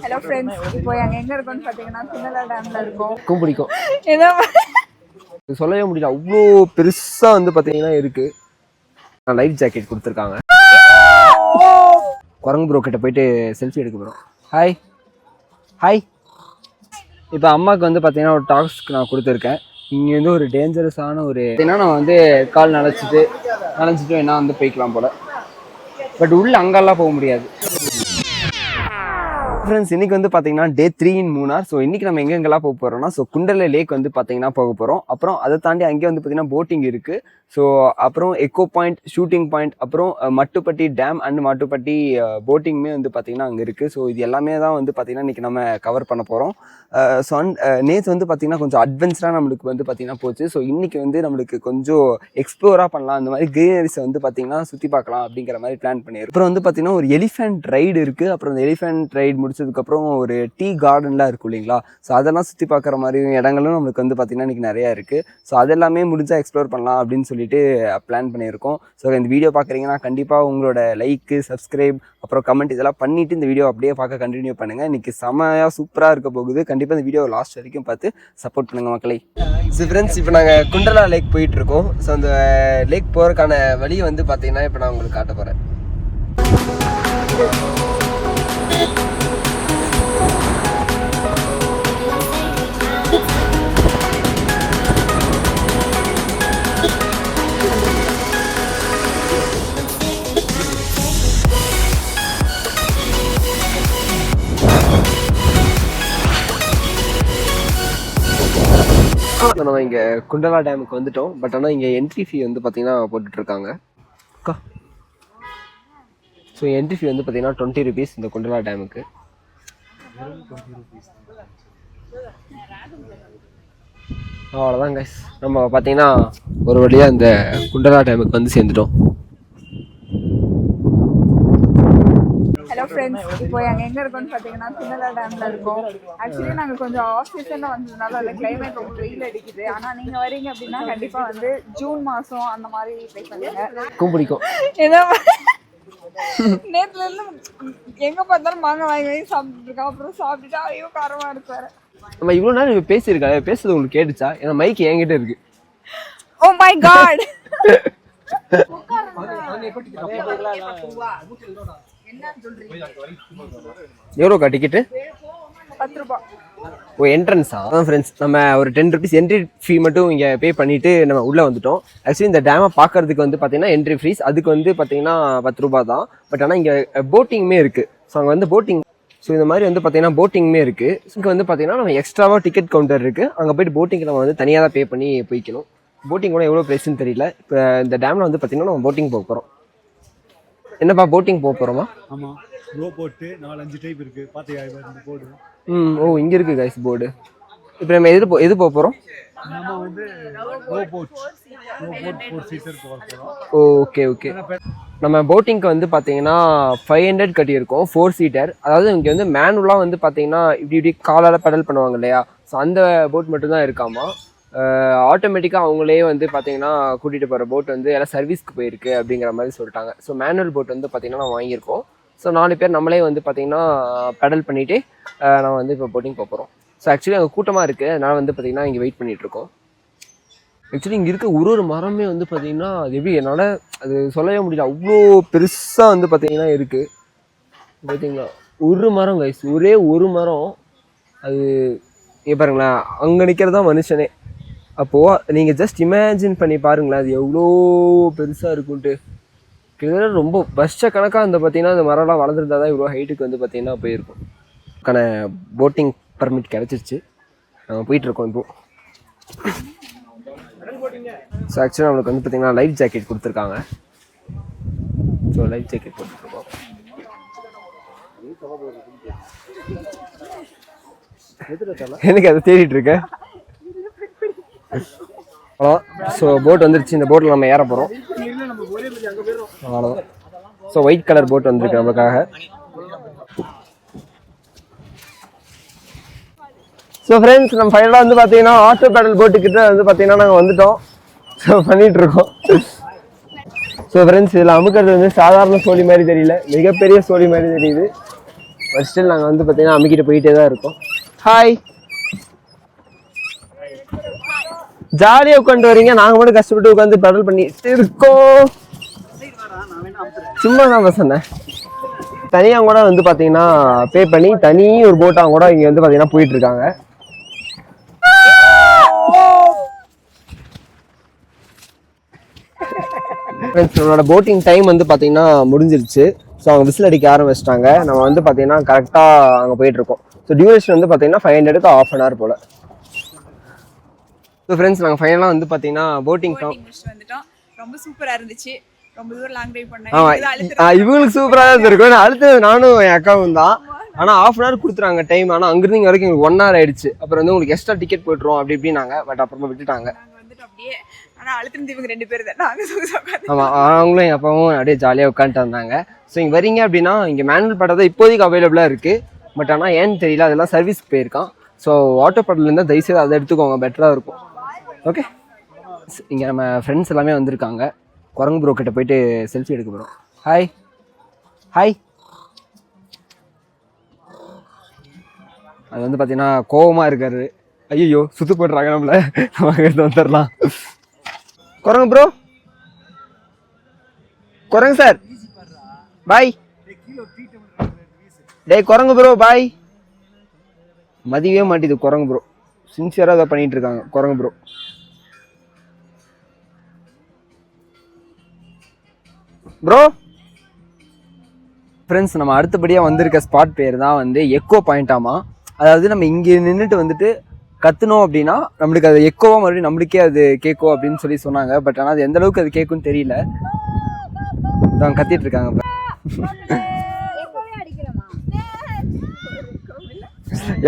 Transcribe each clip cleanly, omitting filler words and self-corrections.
Hello friends, இப்போ எங்கே இருக்கோம்னு பார்த்தீங்கன்னா குண்டலா டேமில் இருக்கோம். பிடிக்கும் ஏதோ சொல்லவே முடியல, அவ்வளோ பெருசாக வந்து பார்த்தீங்கன்னா இருக்குது. லைஃப் ஜாக்கெட் கொடுத்துருக்காங்க. குரங்கு ப்ரோ கிட்ட போயிட்டு செல்ஃபி எடுக்க போகிறோம். Hi hi. இப்போ அம்மாவுக்கு வந்து பார்த்தீங்கன்னா ஒரு டாஸ்க் நான் கொடுத்துருக்கேன். இங்கே வந்து ஒரு டேஞ்சரஸான ஒரு நான் வந்து கால் நனைச்சிட்டு வேணா வந்து போய்க்கலாம் போல். பட் உள்ள அங்கெல்லாம் போக முடியாது. ஃப்ரெண்ட்ஸ், இன்றைக்கி வந்து பார்த்தீங்கன்னா டே 3 in மூணார். ஸோ இன்றைக்கி நம்ம எங்கெங்கெல்லாம் போக போகிறோம்னா, ஸோ குண்டல லேக் வந்து பார்த்தீங்கன்னா போக போகிறோம். அப்புறம் அதை தாண்டி அங்கே வந்து பார்த்தீங்கன்னா போட்டிங் இருக்குது. ஸோ அப்புறம் எக்கோ பாயிண்ட், ஷூட்டிங் பாயிண்ட், அப்புறம் மட்டுப்பட்டி டேம் அண்ட் மட்டுப்பட்டி போட்டிங்குமே வந்து பார்த்தீங்கன்னா அங்கே இருக்குது. ஸோ இது எல்லாமே தான் வந்து பார்த்தீங்கன்னா இன்றைக்கி நம்ம கவர் பண்ண போகிறோம். ஸோ நேற்று வந்து பார்த்தீங்கன்னா கொஞ்சம் அட்வென்ச்சராக நம்மளுக்கு வந்து பார்த்தீங்கன்னா போச்சு. ஸோ இன்றைக்கி வந்து நம்மளுக்கு கொஞ்சம் எக்ஸ்ப்ளோராக பண்ணலாம், அந்த மாதிரி க்ரீனரிஸை வந்து பார்த்தீங்கன்னா சுற்றி பார்க்கலாம் அப்படிங்கிற மாதிரி பிளான் பண்ணியிருக்கோம். அப்புறம் வந்து பார்த்தீங்கன்னா ஒரு எலிஃபென்ட் ரைடு இருக்குது. அப்புறம் அந்த எலிஃபென்ட் ரைடு முடிச்சதுக்கப்புறம் ஒரு டீ கார்டன்லாம் இருக்கும் இல்லைங்களா, ஸோ அதெல்லாம் சுற்றி பார்க்குற மாதிரி இடங்களும் நம்மளுக்கு வந்து பார்த்திங்கன்னா இன்றைக்கி நிறையா இருக்குது. ஸோ அதெல்லாமே முடிஞ்சால் எக்ஸ்ப்ளோர் பண்ணலாம் அப்படின்னு சொல்லிட்டு பிளான் பண்ணியிருக்கோம். ஸோ இந்த வீடியோ பார்க்குறீங்கன்னா கண்டிப்பாக உங்களோட லைக்கு, சப்ஸ்கிரைப், அப்புறம் கமெண்ட் இதெல்லாம் பண்ணிவிட்டு இந்த வீடியோ அப்படியே பார்க்க கண்டினியூ பண்ணுங்கள். இன்றைக்கி செமையாக சூப்பராக இருக்க போகுது. கண்டிப்பாக இந்த வீடியோ லாஸ்ட் வரைக்கும் பார்த்து சப்போர்ட் பண்ணுங்கள் மக்களை. ஸோ ஃப்ரெண்ட்ஸ், இப்போ நாங்கள் குண்டலா லேக் போயிட்டுருக்கோம். ஸோ அந்த லேக் போகிறதுக்கான வழியை வந்து பார்த்திங்கன்னா இப்போ நான் உங்களுக்கு காட்ட போகிறேன். நம்ம இங்கே குண்டலா டேமுக்கு வந்துட்டோம். பட் ஆனால் இங்கே என்ட்ரி ஃபீ வந்து பார்த்தீங்கன்னா போட்டுட்ருக்காங்க. ஸோ என்ட்ரி ஃபீ வந்து பார்த்தீங்கன்னா 20 rupees இந்த குண்டலா டேமுக்கு. அவ்வளோதான் கைஸ், நம்ம பார்த்தீங்கன்னா ஒரு வழியாக இந்த குண்டலா டேமுக்கு வந்து சேர்ந்துட்டோம். ஹலோ ஃப்ரெண்ட்ஸ், இப்போ எங்கே இருக்கோம்னு பார்த்தீங்கன்னா குண்டலா டேமில் இருக்கோம். ஆக்சுவலி நாங்கள் கொஞ்சம் ஆஃப் சீசனில் வந்ததுனால அதில் கிளைமேட் ரொம்ப வெயில் அடிக்குது. ஆனால் நீங்கள் வரீங்க அப்படின்னா கண்டிப்பாக வந்து ஜூன் மாதம் அந்த மாதிரி ட்ரை பண்ணுங்க. பிடிக்கும் ஏதோ நேற்றுலேருந்து எங்கே பார்த்தாலும் மாங்காய் வாங்கி சாப்பிட்டுருக்கோம். அப்புறம் சாப்பிட்டுட்டு ஐயோ காரமாக இருப்பாரு. நம்ம இவ்வளோ நேரம் பேசியிருக்கா, பேசுறது உங்களுக்கு கேட்டுச்சா? ஏன்னா மைக் என்கிட்ட இருக்கு. Oh my god. எவ்வளோக்கா டிக்கெட்டு? 10 ரூபாய். ஓ, என்ட்ரன்ஸா? அதான் ஃப்ரெண்ட்ஸ், நம்ம ஒரு 10 rupees என்ட்ரி ஃபீ மட்டும் இங்கே பே பண்ணிவிட்டு நம்ம உள்ளே வந்துட்டோம். ஆக்சுவலி இந்த டேமை பார்க்கறதுக்கு வந்து பார்த்தீங்கன்னா என்ட்ரி ஃபீஸ் அதுக்கு வந்து பார்த்தீங்கன்னா 10 ரூபா தான். பட் ஆனால் இங்கே போட்டிங்குமே இருக்குது. ஸோ அங்கே வந்து போட்டிங், ஸோ இந்த மாதிரி வந்து பார்த்தீங்கன்னா போட்டிங்குமே இருக்குது. இங்கே வந்து பார்த்தீங்கன்னா நம்ம எக்ஸ்ட்ராவாக டிக்கெட் கவுண்டர் இருக்குது. அங்கே போய்ட்டு போட்டிங்க்கு நம்ம வந்து தனியாக தான் பே பண்ணி போய்க்கணும். போட்டிங் கூட எவ்வளோ ப்ரைஸ்ன்னு தெரியல. இப்போ இந்த டேமில் வந்து பார்த்தீங்கன்னா நம்ம போட்டிங் போக போகிறோம். என்னப்பா போட்டிங் போக போகிறோமா? ஆமாம், ரோ போட்டு 4-5 டைப் இருக்குது. பார்த்தியா இந்த போர்டு? ஓ, இங்கே இருக்குது கைஸ் போர்டு. இப்போ நம்ம எது போக போகிறோம்? நம்ம வந்து ரோ போட் 4 சீட்டர் போக போகிறோம். Okay okay. நம்ம போட்டிங்க்கு வந்து பார்த்தீங்கன்னா 500 கட்டியிருக்கோம் 4 சீட்டர். அதாவது இங்கே வந்து மேனுவலாக வந்து பார்த்தீங்கன்னா இப்படி காலால் பெடல் பண்ணுவாங்க இல்லையா, ஸோ அந்த போட் மட்டும்தான் இருக்காமா. ஆட்டோமேட்டிக்காக அவங்களே வந்து பார்த்தீங்கன்னா கூட்டிகிட்டு போகிற போட் வந்து எல்லாம் சர்வீஸ்க்கு போயிருக்கு அப்படிங்கிற மாதிரி சொல்லிட்டாங்க. ஸோ மேனுவல் போட் வந்து பார்த்திங்கன்னா நான் வாங்கியிருக்கோம். ஸோ 4 பேர் நம்மளே வந்து பார்த்திங்கன்னா பெடல் பண்ணிவிட்டு நம்ம வந்து இப்போ போட்டிங் போக போகிறோம். ஸோ ஆக்சுவலி அங்கே கூட்டமாக இருக்குது, அதனால் வந்து பார்த்திங்கன்னா இங்கே வெயிட் பண்ணிகிட்ருக்கோம். ஆக்சுவலி இங்கே இருக்க ஒரு மரமே வந்து பார்த்திங்கன்னா அது எப்படி என்னால் அது சொல்லவே முடியல, அவ்வளோ பெருசாக வந்து பார்த்திங்கன்னா இருக்குது. பார்த்தீங்களா, ஒரு மரம் கைஸ், ஒரே ஒரு மரம். அது பாருங்களேன், அங்கே நிற்கிறது தான் மனுஷனே. அப்போது நீங்கள் ஜஸ்ட் இமேஜின் பண்ணி பாருங்களேன், அது எவ்வளோ பெருசாக இருக்குன்ட்டு. கிட்டத்தட்ட ரொம்ப வருஷ கணக்காக வந்து பார்த்திங்கன்னா அந்த மரம்லாம் வளர்ந்துருந்தா தான் இவ்வளோ ஹைட்டுக்கு வந்து பார்த்திங்கன்னா போயிருக்கும். அதுக்கான போட்டிங் பர்மிட் கிடச்சிருச்சு, நாங்கள் போயிட்டுருக்கோம் இப்போது. ஸோ ஆக்சுவலாக நம்மளுக்கு வந்து பார்த்திங்கன்னா லைஃப் ஜாக்கெட் கொடுத்துருக்காங்க. ஸோ லைஃப் ஜாக்கெட் போட்டுருக்கோம். எனக்கு அதை தேடிட்டு இருக்கேன். அவ்வளோதான். ஸோ போட் வந்துருச்சு, இந்த போட்டில் நம்ம ஏற போகிறோம். அவ்வளோதான். ஸோ ஒயிட் கலர் போட் வந்துருக்கு நமக்காக. ஸோ ஃப்ரெண்ட்ஸ், நம்ம ஃபைனலாக வந்து பார்த்தீங்கன்னா ஆட்டோ பேடல் போட்டுக்கிட்ட வந்து பார்த்தீங்கன்னா நாங்கள் வந்துட்டோம். ஸோ பண்ணிகிட்ருக்கோம். ஸோ ஃப்ரெண்ட்ஸ், இதில் அமுக்கிறது வந்து சாதாரண சோழி மாதிரி தெரியல, மிகப்பெரிய சோழி மாதிரி தெரியுது. பட் ஸ்டில் நாங்கள் வந்து பார்த்தீங்கன்னா அம்மிக்கிட்ட போயிட்டே தான் இருக்கோம். ஹாய், ஜாலியாக உட்காந்து வரீங்க, நாங்கள் மட்டும் கஷ்டப்பட்டு உட்காந்து பெடல் பண்ணிட்டு இருக்கோம். சும்மா தான் சொன்னேன். தனியாக கூட வந்து பார்த்தீங்கன்னா பே பண்ணி தனி ஒரு போட்டாக கூட இங்கே வந்து பார்த்தீங்கன்னா போயிட்டு இருக்காங்க. நம்மளோட போட்டிங் டைம் வந்து பார்த்தீங்கன்னா முடிஞ்சிருச்சு. ஸோ அவங்க விசில் அடிக்க ஆரம்பிச்சிட்டாங்க. நம்ம வந்து பார்த்தீங்கன்னா கரெக்டாக அங்கே போயிட்டு இருக்கோம். ஸோ டியூரேஷன் வந்து பார்த்தீங்கன்னா 500க்கு ½ an hour போல். ஸோ ஃப்ரெண்ட்ஸ், நாங்கள் ஃபைனலாக வந்து பார்த்தீங்கன்னா போட்டிங் வந்துட்டோம். ரொம்ப சூப்பராக இருந்துச்சு. ரொம்ப தூரம் லாங் டிரைவ் பண்ணேன். இவங்களுக்கு சூப்பராக தான் இருக்கும். அடுத்தது நானும் என் அக்காவும் தான். ஆனால் ½ an hour கொடுத்துறாங்க டைம். ஆனால் அங்கிருந்து இங்கே வரைக்கும் எங்களுக்கு 1 hour ஆயிடுச்சு. அப்புறம் வந்து உங்களுக்கு எக்ஸ்ட்ரா டிக்கெட் போட்டுருவோம் அப்படி இப்படின்னாங்க. பட் அப்புறமா விட்டுட்டாங்க. அப்படியே ஆனால் அழுத்திருந்து இவங்க 2 பேர் தான். ஆமாம், அவங்களும் எங்கள் அப்பாவும் அப்படியே ஜாலியாக உட்காந்துட்டு வந்தாங்க. ஸோ இங்கே வரீங்க அப்படின்னா இங்கே மேனுவல் படம் தான் இப்போதைக்கு அவைலபிளாக இருக்குது. பட் ஆனால் ஏன்னு தெரியல, அதெல்லாம் சர்வீஸ்க்கு போயிருக்கான். ஸோ வாட்டர் படத்துலேருந்து தயவுசெய்து அதை எடுத்துக்கோங்க, பெட்டராக இருக்கும். ஓகே, இங்கே நம்ம ஃப்ரெண்ட்ஸ் எல்லாமே வந்திருக்காங்க. குரங்கு ப்ரோ கிட்ட போயிட்டு செல்ஃபி எடுக்க போகிறோம். Hi hi. அது வந்து பார்த்தீங்கன்னா கோவமாக இருக்காரு. ஐயோ சுத்து போடுறாங்க நம்மள, நம்ம எடுத்து வந்துடலாம். குரங்கு ப்ரோ, குரங்கு சார் பாய். டேய் குரங்கு ப்ரோ பாய். மதியவே மாட்டேது குரங்கு ப்ரோ. சின்சியராக அதை பண்ணிட்டு இருக்காங்க குரங்கு ப்ரோ. ப்ரோ ஃப்ரெண்ட்ஸ், நம்ம அடுத்தபடியாக வந்திருக்க ஸ்பாட் பேர் தான் வந்து எக்கோ பாயிண்டாமா. அதாவது நம்ம இங்கே நின்றுட்டு வந்துட்டு கற்றுனோம் அப்படின்னா நம்மளுக்கு அது எக்கோவாக மறுபடியும் நம்மளுக்கே அது கேட்கும் அப்படின்னு சொன்னாங்க. பட் ஆனால் அது எந்த அளவுக்கு அது கேட்கும்னு தெரியல. அவங்க கத்திட்டு இருக்காங்க.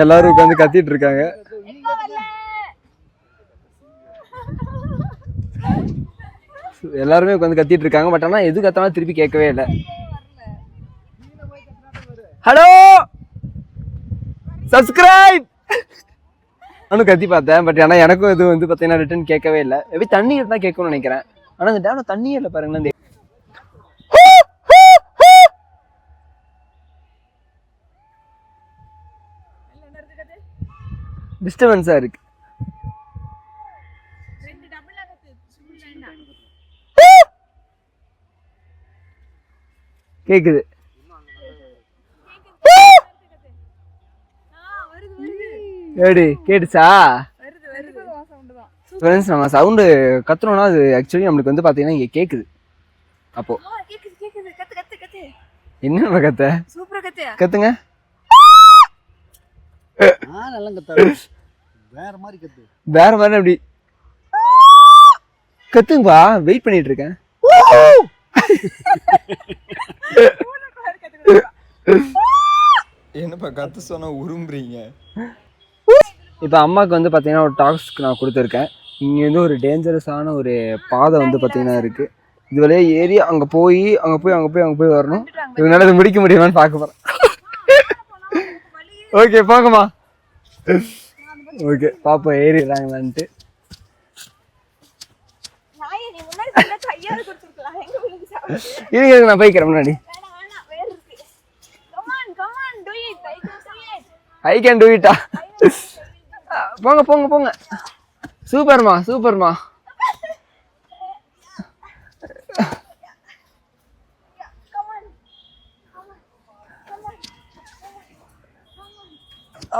எல்லாரும் உட்காந்து கத்திட்டு இருக்காங்க. எல்லாருமே உட்காந்து கத்திட்டு இருக்காங்க. பட் ஆனால் எது கத்தாலும் திருப்பி கேட்கவே இல்லை. ஹலோ சப்ஸ்கிரைப் நானும் கத்தி பார்த்தேன். பட் ஆனால் எனக்கும் இது வந்து பார்த்தீங்கன்னா ரிட்டன் கேட்கவே இல்லை. எப்படி தண்ணி இருந்தால் கேட்கும்னு நினைக்கிறேன். ஆனால் இந்த டேம்ல தண்ணியே இல்லை பாருங்களேன். டிஸ்டர்பன்ஸா இருக்கு. கேக்குது. ஏடி கேட்டுச்சா? ஃப்ரெண்ட்ஸ், நம்ம சவுண்டு கத்துறோம்னா அது ஆக்சுவலி நம்மளுக்கு வந்து பார்த்தீங்கன்னா இங்கே கேட்குது. அப்போ என்ன கத்த? கத்துங்க. வேற மாதிரி அப்படி கத்துங்கப்பா. வெயிட் பண்ணிட்டு இருக்கேன். என்னப்பா கத்து சொன்னா உரும்புறீங்க? இப்போ அம்மாவுக்கு வந்து பார்த்தீங்கன்னா ஒரு டாஸ்க் நான் கொடுத்துருக்கேன். இங்கே வந்து ஒரு டேஞ்சரஸான ஒரு பாதை வந்து பார்த்தீங்கன்னா இருக்குது. இது வழியாக ஏறி அங்கே போய் வரணும். இதனால இது முடிக்க முடியுமான்னு பார்க்க போகிறேன். ஓகே போங்கம்மா. ஓகே பாப்பா ஏறிடுறாங்களான்ட்டு. இருங்க நான் போய்க்கிறேன் முன்னாடி. ஐ கேன் டூ இட்டா. போங்க போங்க போங்க. சூப்பர்மா சூப்பர்மா.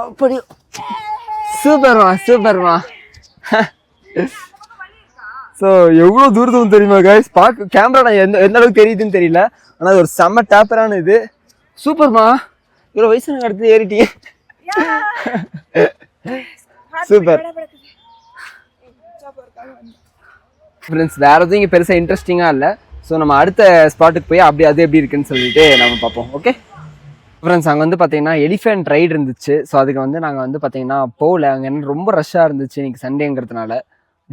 அப்படி சூப்பர்மா சூப்பர்மா. ஸோ எவ்வளோ தூரத்தும் தெரியுமா கைஸ்? பார்க்க கேமரா நான் எந்த அளவுக்கு தெரியுதுன்னு தெரியல. ஆனால் அது ஒரு செம்ம டேப்பரான இது. சூப்பர்மா. இவ்வளோ வயசு எனக்கு அடுத்து ஏறிட்டீங்க. Super friends. வேற எதுவும் இங்கே பெருசாக இன்ட்ரெஸ்டிங்காக இல்லை. ஸோ நம்ம அடுத்த ஸ்பாட்டுக்கு போய் அப்படி அது எப்படி இருக்குன்னு சொல்லிட்டு நம்ம பார்ப்போம். ஓகே ஃப்ரெண்ட்ஸ், அங்கே வந்து பார்த்தீங்கன்னா எலிஃபென்ட் ரைடு இருந்துச்சு. ஸோ அதுக்கு வந்து நாங்கள் வந்து பார்த்தீங்கன்னா போகல. அங்கே என்ன ரொம்ப ரஷ்ஷாக இருந்துச்சு இன்னைக்கு சண்டேங்கிறதுனால.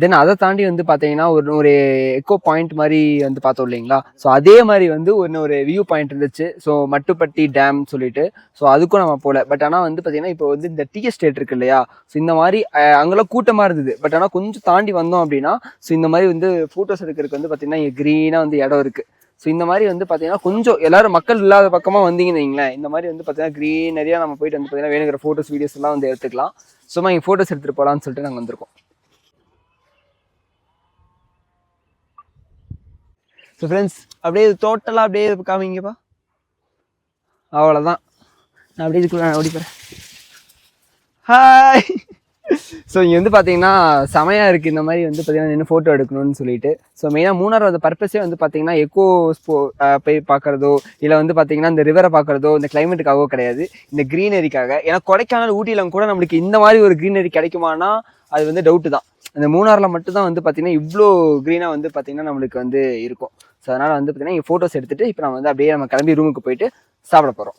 தென் அதை தாண்டி வந்து பார்த்தீங்கன்னா ஒரு எக்கோ பாயிண்ட் மாதிரி வந்து பார்த்தோம் இல்லைங்களா? ஸோ அதே மாதிரி வந்து ஒரு வியூ பாயிண்ட் இருந்துச்சு. ஸோ மட்டுப்பட்டி டேம் சொல்லிட்டு. ஸோ அதுக்கும் நம்ம போகல. பட் ஆனால் வந்து பார்த்தீங்கன்னா இப்போ வந்து இந்த டீ எஸ்டேட் இருக்கு இல்லையா? ஸோ இந்த மாதிரி அங்கெல்லாம் கூட்டமாக இருந்தது. பட் ஆனால் கொஞ்சம் தாண்டி வந்தோம் அப்படின்னா ஸோ இந்த மாதிரி வந்து ஃபோட்டோஸ் எடுக்கிறதுக்கு வந்து பார்த்தீங்கன்னா இங்கே க்ரீனாக வந்து இடம் இருக்குது. ஸோ இந்த மாதிரி வந்து பார்த்தீங்கன்னா கொஞ்சம் எல்லாரும் மக்கள் இல்லாத பக்கமாக வந்தீங்கன்னு வைங்களேன், இந்த மாதிரி வந்து பார்த்தீங்கன்னா க்ரீனரியாக நம்ம போயிட்டு வந்து பார்த்தீங்கன்னா வேணுங்கிற ஃபோட்டோஸ் வீடியோஸ் எல்லாம் வந்து எடுத்துக்கலாம். சும்மா இங்கே ஃபோட்டோஸ் எடுத்துகிட்டு போகலான்னு சொல்லிட்டு நாங்கள் வந்திருக்கோம். ஸோ ஃப்ரெண்ட்ஸ் அப்படியே டோட்டலாக அப்படியே காமிங்கப்பா. அவ்வளோதான், நான் அப்படியே இதுக்குள்ள ஓடி போகிறேன். ஹாய். ஸோ இங்கே வந்து பார்த்தீங்கன்னா செமையாக இருக்குது. இந்த மாதிரி வந்து பார்த்தீங்கன்னா நின்று ஃபோட்டோ எடுக்கணும்னு சொல்லிட்டு. ஸோ மெயினாக மூணார் அந்த பர்பஸே வந்து பார்த்தீங்கன்னா எக்கோ போய் பார்க்குறதோ இல்லை வந்து பார்த்தீங்கன்னா இந்த ரிவரை பார்க்குறதோ இந்த கிளைமேட்டுக்காகவோ கிடையாது, இந்த க்ரீனரிக்காக. ஏன்னா கொடைக்கானல் ஊட்டியில் கூட நம்மளுக்கு இந்த மாதிரி ஒரு க்ரீனரி கிடைக்குமானா அது வந்து டவுட்டு தான். அந்த மூணாரில் மட்டும்தான் வந்து பார்த்தீங்கன்னா இவ்வளோ க்ரீனாக வந்து பார்த்தீங்கன்னா நம்மளுக்கு வந்து இருக்கும். ஸோ அதனால் வந்து பார்த்தீங்கன்னா இங்கே ஃபோட்டோஸ் எடுத்துகிட்டு இப்போ நம்ம வந்து அப்படியே நம்ம கிளம்பி ரூமுக்கு போயிட்டு சாப்பிட போகிறோம்.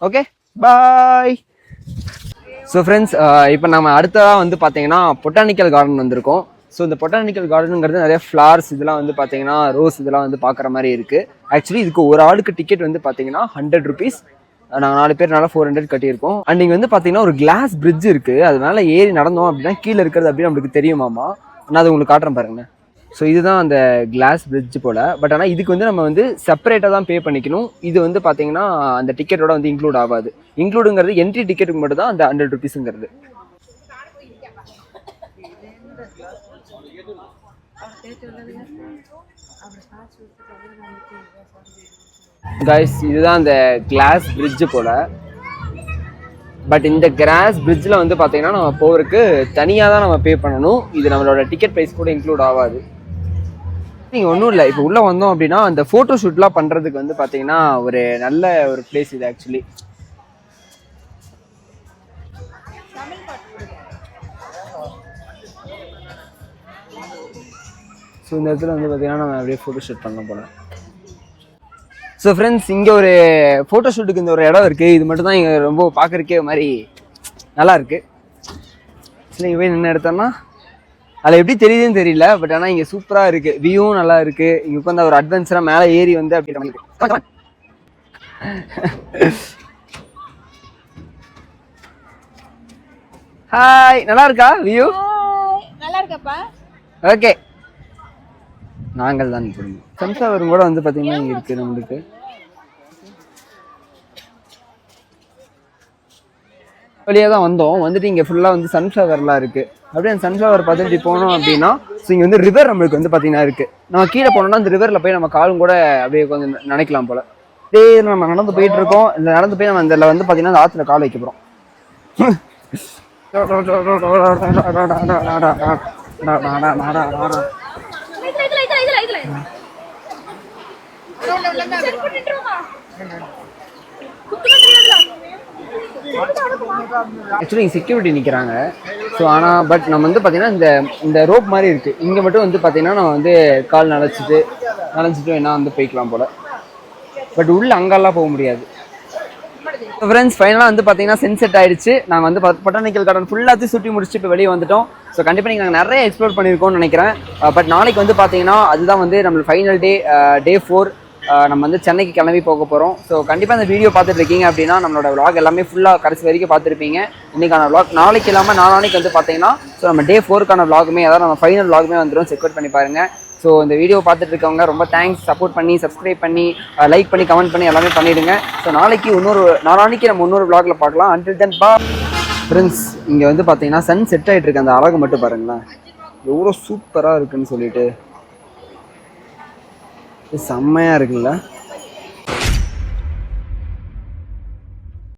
ஓகே, பாய். ஸோ ஃப்ரெண்ட்ஸ் இப்போ நம்ம அடுத்ததாக வந்து பார்த்தீங்கன்னா பொட்டானிக்கல் கார்டன் வந்திருக்கோம். ஸோ இந்த பொட்டானிக்கல் கார்டனுங்கிறது நிறைய ஃப்ளார்ஸ் இதெல்லாம் வந்து பார்த்தீங்கன்னா ரோஸ் இதெல்லாம் வந்து பார்க்குற மாதிரி இருக்குது. ஆக்சுவலி இதுக்கு ஒரு ஆளுக்கு டிக்கெட் வந்து பார்த்தீங்கன்னா 100 rupees. நாங்கள் 4 பேர்னால 400 கட்டியிருக்கோம். அண்ட் இங்கே வந்து பார்த்தீங்கன்னா ஒரு கிளாஸ் பிரிட்ஜ் இருக்குது. அது மேலே ஏறி நடந்தோம் அப்படின்னா கீழே இருக்கிறது அப்படின்னு நம்மளுக்கு தெரியுமாமா. நான் அதை உங்களுக்கு காட்டுறேன் பாருங்கண்ணே. ஸோ இதுதான் அந்த கிளாஸ் பிரிட்ஜ் போல். பட் ஆனால் இதுக்கு வந்து நம்ம வந்து செப்பரேட்டாக தான் பே பண்ணிக்கணும். இது வந்து பார்த்தீங்கன்னா அந்த டிக்கெட்டோட வந்து இன்க்ளூட் ஆகாது. இன்க்ளூடுங்கிறது என்ட்ரி டிக்கெட்டுக்கு மட்டும் தான் அந்த 100 rupeesங்கிறது. கைஸ் இதுதான் அந்த கிளாஸ் பிரிட்ஜ் போல். பட் இந்த கிளாஸ் பிரிட்ஜில் வந்து பார்த்தீங்கன்னா நம்ம போகிறதுக்கு தனியாக தான் நம்ம பே பண்ணணும். இது நம்மளோட டிக்கெட் ப்ரைஸ் கூட இன்க்ளூட் ஆகாது. நீங்கள் ஒன்றும் இல்லை, இப்போ உள்ளே வந்தோம் அப்படின்னா அந்த ஃபோட்டோ ஷூட்லாம் பண்ணுறதுக்கு வந்து பார்த்தீங்கன்னா ஒரு நல்ல ஒரு பிளேஸ் இது ஆக்சுவலி. ஸோ இந்த இடத்துல வந்து பார்த்தீங்கன்னா நம்ம அப்படியே ஃபோட்டோ ஷூட் பண்ண போல. ஸோ ஃப்ரெண்ட்ஸ் இங்கே ஒரு ஃபோட்டோ ஷூட்டுக்கு இந்த ஒரு இடம் இருக்குது. இது மட்டும் தான் இங்கே ரொம்ப பார்க்குறக்கே மாதிரி நல்லா இருக்குது. சரி இங்கே போய் நின்று எடுத்தோம்னா அதில் எப்படி தெரியுதுன்னு தெரியல. பட் ஆனால் இங்கே சூப்பராக இருக்குது, வியூவும் நல்லா இருக்குது. இங்கே உட்காந்து ஒரு அட்வென்ச்சராக மேலே ஏறி வந்து அப்படி ஹாய், நல்லா இருக்கா வியூ? நல்லா இருக்கப்பா. ஓகே, நாங்கள் தான் போடுங்க. சன்ஃப்ளவர் கூட வந்து பார்த்தீங்கன்னா இங்கே இருக்குது நம்மளுக்கு. வழியாக தான் வந்தோம். வந்துட்டு இங்கே ஃபுல்லாக வந்து சன்ஃப்ளவர்லாம் இருக்குது. அப்படியே அந்த சன்ஃப்ளவர் பார்த்துட்டு போனோம் அப்படின்னா ஸோ இங்கே வந்து ரிவர் நம்மளுக்கு வந்து பார்த்தீங்கன்னா இருக்குது. நம்ம கீழே போனோம்னா அந்த ரிவரில் போய் நம்ம காலும் கூட அப்படியே கொஞ்சம் நினைக்கலாம் போல். அப்படியே நம்ம நடந்து போயிட்டு இருக்கோம். இந்த நடந்து போய் நம்ம இதில் வந்து பார்த்தீங்கன்னா அந்த ஆற்றுல கால் வைக்க போகிறோம். ஆக்சுவலி இங்கே செக்யூரிட்டி நிற்கிறாங்க. ஸோ ஆனால் பட் நம்ம வந்து பார்த்தீங்கன்னா இந்த ரோப் மாதிரி இருக்குது. இங்கே மட்டும் வந்து பார்த்தீங்கன்னா நம்ம வந்து கால் நனைச்சிட்டு வேணா வந்து போய்க்கலாம் போல். பட் உள்ள அங்கெல்லாம் போக முடியாது. ஃப்ரெண்ட்ஸ் ஃபைனலாக வந்து பார்த்தீங்கன்னா சென்செட் ஆயிடுச்சு. நாங்கள் வந்து பொட்டானிக்கல் கார்டன் ஃபுல்லாத்தையும் சுற்றி முடிச்சுட்டு இப்போ வெளியே வந்துட்டோம். ஸோ கண்டிப்பாக நீங்கள் நாங்கள் நிறைய எக்ஸ்ப்ளோர் பண்ணியிருக்கோம்னு நினைக்கிறேன். பட் நாளைக்கு வந்து பார்த்தீங்கன்னா அதுதான் வந்து நம்மளுக்கு ஃபைனல் டே 4. நம்ம வந்து சென்னைக்கு கிளம்பி போக போகிறோம். ஸோ கண்டிப்பாக இந்த வீடியோ பார்த்துட்டு இருக்கீங்க அப்படின்னா நம்மளோட விளாக் எல்லாமே ஃபுல்லாக கடைசி வரைக்கும் பார்த்துருப்பீங்க. இன்றைக்கான விளாக் நாளைக்கு இல்லாமல் நாளானைக்கு வந்து பார்த்தீங்கன்னா ஸோ நம்ம டே 4க்கான விளாகுமே அதாவது நம்ம ஃபைனல் விளாகுமே வந்துடும். செக் அவுட் பண்ணி பாருங்கள். ஸோ இந்த வீடியோ பார்த்துட்டு இருக்கவங்க ரொம்ப தேங்க்ஸ். சப்போர்ட் பண்ணி சப்ஸ்கிரைப் பண்ணி லைக் பண்ணி கமெண்ட் பண்ணி எல்லாமே பண்ணிவிடுங்க. ஸோ நாளைக்கு நாளானைக்கு நம்ம இன்னொரு விளாகில் பார்க்கலாம். அன்டில் தென் பா ஃப்ரெண்ட்ஸ். இங்கே வந்து பார்த்தீங்கன்னா சன் செட் ஆகிட்டு இருக்கு. அந்த அழகு மட்டும் பாருங்களேன் எவ்வளோ சூப்பராக இருக்குன்னு சொல்லிட்டு செம்மையாக இருக்குல்ல.